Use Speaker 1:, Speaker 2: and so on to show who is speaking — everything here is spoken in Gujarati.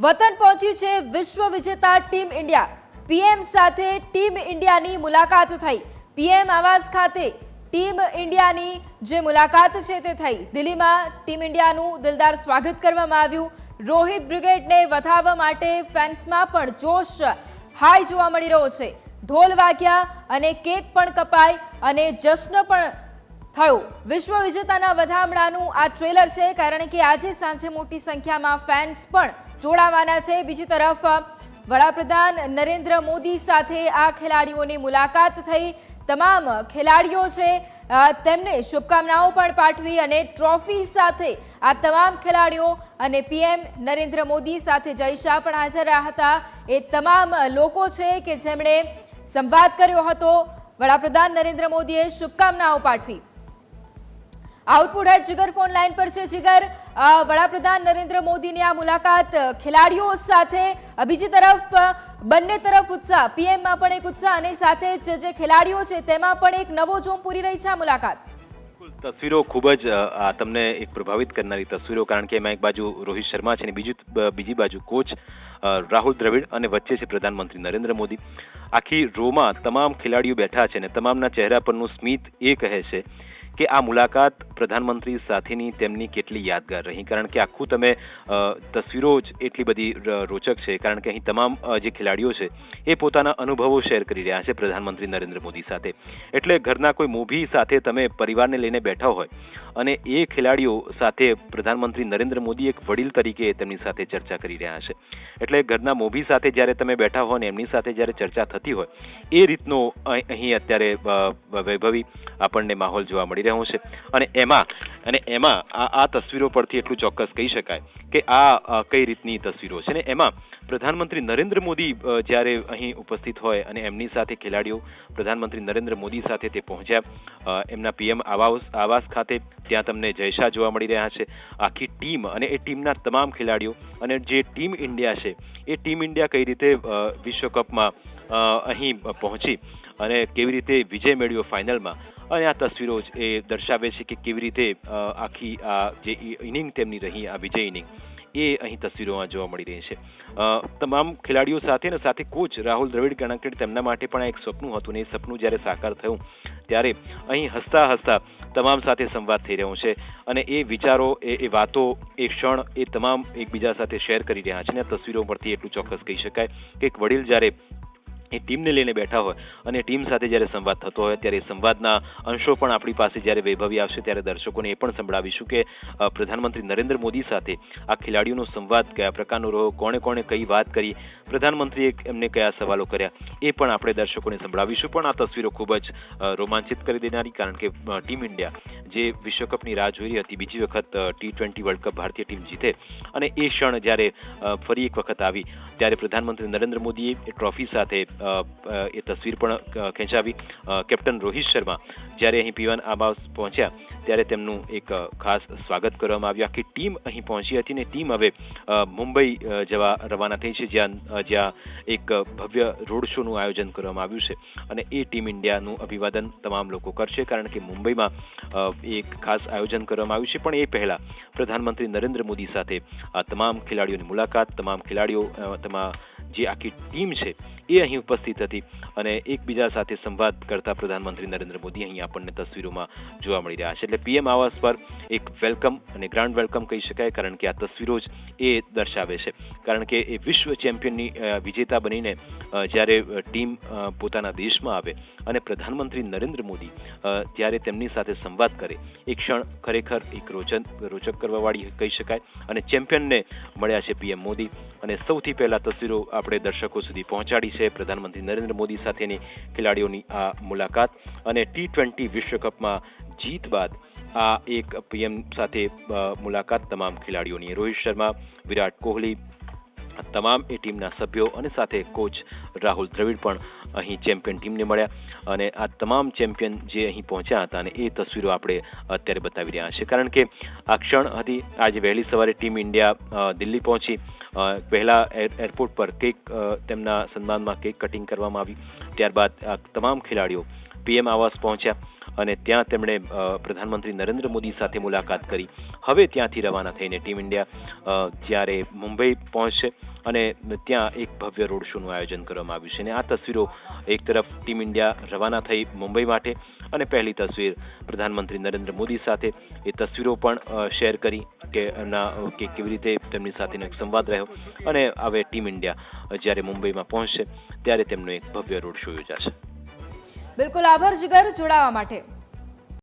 Speaker 1: વતન પહોંચી છે વિશ્વ વિજેતા ટીમ ઇન્ડિયા। પીએમ સાથે ટીમ ઇન્ડિયાની મુલાકાત થઈ। પીએમ આવાસ ખાતે ટીમ ઇન્ડિયાની જે મુલાકાત છે તે થઈ। દિલ્હીમાં ટીમ ઇન્ડિયાનું દિલદાર સ્વાગત કરવામાં આવ્યું। રોહિત બ્રિગેડને વધાવવા માટે ફેન્સમાં પણ જોશ હાઈ જોવા મળી રહ્યો છે। ઢોલ વાગ્યા અને કેક પણ કપાઈ અને જશ્ન પણ થયો। વિશ્વ વિજેતાના વધામણાનું આ ટ્રેલર છે, કારણ કે આજે સાંજે મોટી સંખ્યામાં ફેન્સ પણ જોડાવાના છે। બીજી તરફ વડાપ્રધાન નરેન્દ્ર મોદી સાથે આ ખેલાડીઓની મુલાકાત થઈ। તમામ ખેલાડીઓ છે તેમને શુભકામનાઓ પણ પાઠવી અને ટ્રોફી સાથે આ તમામ ખેલાડીઓ અને પીએમ નરેન્દ્ર મોદી સાથે જય શાહ પણ હાજર રહ્યા હતા। એ તમામ લોકો છે કે જેમણે સંવાદ કર્યો હતો। વડાપ્રધાન નરેન્દ્ર મોદીએ શુભકામનાઓ પાઠવી। આઉટપુટ હેડ જીગર ફોન લાઈન પર છે। જીગર, વડાપ્રધાન નરેન્દ્ર મોદીની આ મુલાકાત ખેલાડીઓ સાથે, બીજી તરફ બંને તરફ ઉત્સાહ, પીએમમાં પણ એક ઉત્સાહ અને સાથે જ જે ખેલાડીઓ છે તેમાં પણ એક નવો જોમ પૂરી રહી છે આ મુલાકાત।
Speaker 2: તસવીરો ખૂબ જ તમને એક પ્રભાવિત કરનારી તસવીરો, કારણ કે એમાં એક બાજુ રોહિત શર્મા છે અને બીજી બાજુ કોચ રાહુલ દ્રવિડ અને વચ્ચે છે પ્રધાનમંત્રી નરેન્દ્ર મોદી। આખી રોમાં તમામ ખેલાડીઓ બેઠા છે અને તમામના ચહેરા પરનું સ્મિત એ કહે છે કે આ મુલાકાત પ્રધાનમંત્રી સાથેની તેમની કેટલી યાદગાર રહી। કારણ કે આખું તમે તસવીરો જ એટલી બધી રોચક છે, કારણ કે અહીં તમામ જે ખેલાડીઓ છે એ પોતાના અનુભવો શેર કરી રહ્યા છે પ્રધાનમંત્રી નરેન્દ્ર મોદી સાથે। એટલે ઘરના કોઈ મૂવી સાથે તમે પરિવારને લઈને બેઠા હોય અને એ ખેલાડીઓ સાથે પ્રધાનમંત્રી નરેન્દ્ર મોદી એક વડીલ તરીકે તેમની સાથે ચર્ચા કરી રહ્યા છે। એટલે ઘરના મૂવી સાથે જ્યારે તમે બેઠા હો ને એમની સાથે જ્યારે ચર્ચા થતી હોય એ રીતનો અહીં અત્યારે વૈભવી આપણને માહોલ જોવા મળી રહ્યો છે। અને એમાં આ તસવીરો પરથી એટલું ચોક્કસ કહી શકાય કે આ કઈ રીતની તસવીરો છે ને એમાં પ્રધાનમંત્રી નરેન્દ્ર મોદી જ્યારે અહીં ઉપસ્થિત હોય અને એમની સાથે ખેલાડીઓ પ્રધાનમંત્રી નરેન્દ્ર મોદી સાથે તે પહોંચ્યા એમના પીએમ આવાસ ખાતે। ત્યાં તમને જય શાહ જોવા મળી રહ્યા છે, આખી ટીમ અને એ ટીમના તમામ ખેલાડીઓ અને જે ટીમ ઇન્ડિયા છે એ ટીમ ઇન્ડિયા કઈ રીતે વિશ્વકપમાં અહીં પહોંચી અને કેવી રીતે વિજય મેળવ્યો ફાઇનલમાં। અને આ તસવીરો એ દર્શાવે છે કે કેવી રીતે આખી આ જે ઇનિંગ તેમની રહી, આ વિજય ઇનિંગ એ અહીં તસવીરોમાં જોવા મળી રહી છે। તમામ ખેલાડીઓ સાથે ને સાથે કોચ રાહુલ દ્રવિડ, કારણ કે તેમના માટે પણ એક સપનું હતું ને એ સપનું જ્યારે સાકાર થયું ત્યારે અહીં હસતા હસતા તમામ સાથે સંવાદ થઈ રહ્યો છે અને એ વિચારો, એ વાતો, એ ક્ષણ એ તમામ એકબીજા સાથે શેર કરી રહ્યા છે। અને આ તસવીરો પરથી એટલું ચોક્કસ કહી શકાય કે એક વડીલ જ્યારે એ ટીમને લઈને બેઠા હોય અને ટીમ સાથે જ્યારે સંવાદ થતો હોય ત્યારે સંવાદના અંશો પણ આપણી પાસે જ્યારે વૈભવી આવશે ત્યારે દર્શકોને એ પણ સંભળાવીશું કે પ્રધાનમંત્રી નરેન્દ્ર મોદી સાથે આ ખેલાડીઓનો સંવાદ કયા પ્રકારનો રહ્યો, કોણે કોણે કઈ વાત કરી, પ્રધાનમંત્રીએ એમને કયા સવાલો કર્યા, એ પણ આપણે દર્શકોને સંભળાવીશું। પણ આ તસવીરો ખૂબ જ રોમાંચિત કરી દેનારી, કારણ કે ટીમ ઇન્ડિયા જે વિશ્વકપની રાહ જોઈ રહી હતી, બીજી વખત T20 વર્લ્ડ કપ ભારતીય ટીમ જીતે અને એ ક્ષણ જ્યારે ફરી એક વખત આવી ત્યારે પ્રધાનમંત્રી નરેન્દ્ર મોદીએ એ ટ્રોફી સાથે એ તસવીર પણ ખેંચાવી। કેપ્ટન રોહિત શર્મા જ્યારે અહીં પીએમ આવાસ પહોંચ્યા ત્યારે તેમનું એક ખાસ સ્વાગત કરવામાં આવ્યું। આખી ટીમ અહીં પહોંચી હતી ને ટીમ હવે મુંબઈ જવા રવાના થઈ છે, જ્યાં એક ભવ્ય રોડ શોનું આયોજન કરવામાં આવ્યું છે અને એ ટીમ ઇન્ડિયાનું અભિવાદન તમામ લોકો કરશે, કારણ કે મુંબઈમાં એક ખાસ આયોજન કરવામાં આવ્યું છે। પણ એ પહેલા પ્રધાનમંત્રી નરેન્દ્ર મોદી સાથે આ તમામ ખેલાડીઓની મુલાકાત, તમામ ખેલાડીઓ જે આખી ટીમ છે એ અહીં ઉપસ્થિત હતી અને એકબીજા સાથે સંવાદ કરતા પ્રધાનમંત્રી નરેન્દ્ર મોદી અહીં આપણને તસવીરોમાં જોવા મળી રહ્યા છે। એટલે પીએમ આવાસ પર એક વેલકમ અને ગ્રાન્ડ વેલકમ કહી શકાય, કારણ કે આ તસવીરો જ એ દર્શાવે છે। કારણ કે એ વિશ્વ ચેમ્પિયનની વિજેતા બનીને જ્યારે ટીમ પોતાના દેશમાં આવે અને પ્રધાનમંત્રી નરેન્દ્ર મોદી જ્યારે તેમની સાથે સંવાદ કરે એ ક્ષણ ખરેખર એક રોચક કરવાવાળી કહી શકાય। અને ચેમ્પિયનને મળ્યા છે પીએમ મોદી અને સૌથી પહેલા તસવીરો આપણે દર્શકો સુધી પહોંચાડી છે પ્રધાનમંત્રી નરેન્દ્ર મોદી સાથેની ખેલાડીઓની આ મુલાકાત અને T20 વિશ્વકપમાં જીત બાદ આ એક પીએમ સાથે મુલાકાત તમામ ખેલાડીઓની। રોહિત શર્મા, વિરાટ કોહલી, તમામ એ ટીમના સભ્યો અને સાથે કોચ રાહુલ દ્રવિડ પણ અહીં ચેમ્પિયન ટીમને મળ્યા અને આ તમામ ચેમ્પિયન જે અહીં પહોંચ્યા હતા અને એ તસવીરો આપણે અત્યારે બતાવી રહ્યા છે। કારણ કે આ ક્ષણ હતી આજે વહેલી સવારે ટીમ ઇન્ડિયા દિલ્હી પહોંચી। પહેલા એરપોર્ટ પર કેક તેમના સન્માનમાં કેક કટિંગ કરવામાં આવી, ત્યારબાદ તમામ ખેલાડીઓ પીએમ આવાસ પહોંચ્યા અને ત્યાં તેમણે પ્રધાનમંત્રી નરેન્દ્ર મોદી સાથે મુલાકાત કરી. હવે ત્યાંથી રવાના થઈને ટીમ ઇન્ડિયા જ્યારે મુંબઈ પહોંચશે અને ત્યાં એક ભવ્ય રોડ શોનું આયોજન કરવામાં આવ્યું છે. અને આ તસવીરો એક તરફ ટીમ ઇન્ડિયા રવાના થઈ મુંબઈ માટે અને પહેલી તસવીર પ્રધાનમંત્રી નરેન્દ્ર મોદી સાથે એ તસવીરો પણ શેર કરી કે કેવી રીતે તેમની સાથેનો એક સંવાદ રહ્યો. અને હવે ટીમ ઇન્ડિયા જ્યારે મુંબઈમાં પહોંચશે ત્યારે તેમનો એક ભવ્ય રોડ શો યોજાશે.
Speaker 1: બિલકુલ, આભાર જીગર જોડાવા માટે.